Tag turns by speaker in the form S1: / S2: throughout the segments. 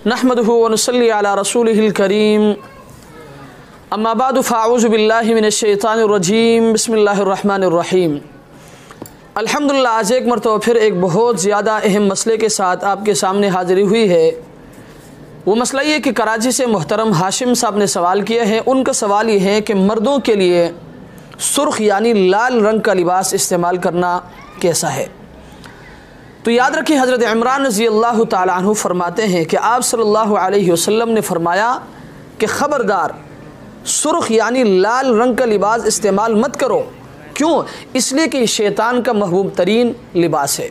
S1: नहमदुहु व नुसल्ली अला रसूलिहिल करीम अम्मा बाद फ़अऊज़ु बिल्लाहि मिनश शैतानिर रजीम बिस्मिल्लाहिर रहमानिर रहीम। अल्हम्दुलिल्लाह, आज एक मरतबा फिर एक बहुत ज़्यादा अहम मसले के साथ आपके सामने हाज़िरी हुई है। वो मसला ये कि कराची से मोहतरम हाशिम साहब ने सवाल किया है। उनका सवाल ये है कि मर्दों के लिए सुर्ख यानी लाल रंग का लिबास इस्तेमाल करना कैसा है। तो याद रखिए, हज़रत इमरान रज़ी अल्लाह ताला अन्हु फरमाते हैं कि आप सल्लल्लाहु अलैहि वसल्लम ने फरमाया कि ख़बरदार सुर्ख यानी लाल रंग का लिबास इस्तेमाल मत करो। क्यों? इसलिए कि शैतान का महबूब तरीन लिबास है।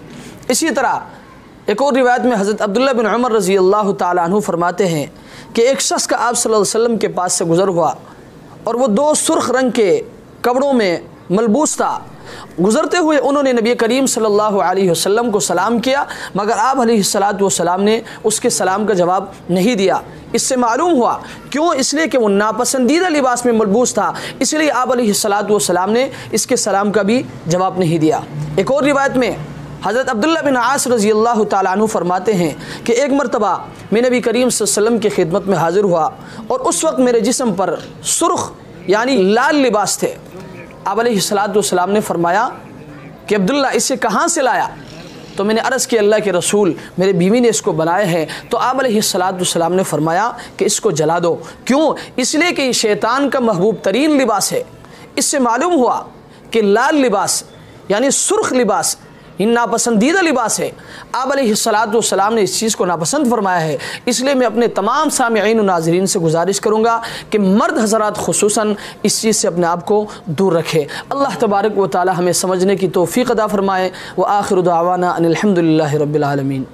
S1: इसी तरह एक और रिवायत में हज़रत अब्दुल्लाह बिन उमर रज़ी अल्लाह ताला अन्हु फरमाते हैं कि एक शख्स का आप सल्लल्लाहु अलैहि वसल्लम के पास से गुज़र हुआ और वो दो सुर्ख रंग के कपड़ों में मलबूस था। गुज़रते हुए उन्होंने नबी करीम सल्लल्लाहु अलैहि वसल्लम को सलाम किया, मगर आप अलैहिस्सलातु वस्सलाम ने उसके सलाम का जवाब नहीं दिया। इससे मालूम हुआ क्यों? इसलिए कि वो नापसंदीदा लिबास में मलबूस था, इसलिए आप अलैहिस्सलातु वस्सलाम ने इसके सलाम का भी जवाब नहीं दिया। एक और रिवायत में हज़रत अब्दुल्लाह बिन आस रज़ी अल्लाह ताला अन्हु फरमाते हैं कि एक मरतबा मैं नबी करीम सल्लल्लाहु अलैहि वसल्लम की खिदमत में हाज़िर हुआ और उस वक्त मेरे जिस्म पर सुर्ख यानी लाल लिबास थे। आप अलैहिस्सलातु वस्सलाम ने फरमाया कि अब्दुल्ला, इसे कहाँ से लाया? तो मैंने अर्ज़ किया, अल्लाह के रसूल, मेरे बीवी ने इसको बनाया है। तो आप अलैहिस्सलातु वस्सलाम ने फरमाया कि इसको जला दो। क्यों? इसलिए कि शैतान का महबूब तरीन लिबास है। इससे मालूम हुआ कि लाल लिबास यानी सुर्ख लिबास नापसंदीदा लिबास है। आप अलैहिस्सलातु वस्सलाम ने इस चीज़ को नापसंद फरमाया है। इसलिए मैं अपने तमाम सामिईन और नाज़रीन से गुजारिश करूँगा कि मर्द हज़रात खुसूसन इस चीज़ से अपने आप को दूर रखे। अल्लाह तबारक व तआला हमें समझने की तौफ़ीक़ अता फ़रमाए। व आखिरु दावाना अनिल हम्दुलिल्लाहि रब्बिल आलमीन।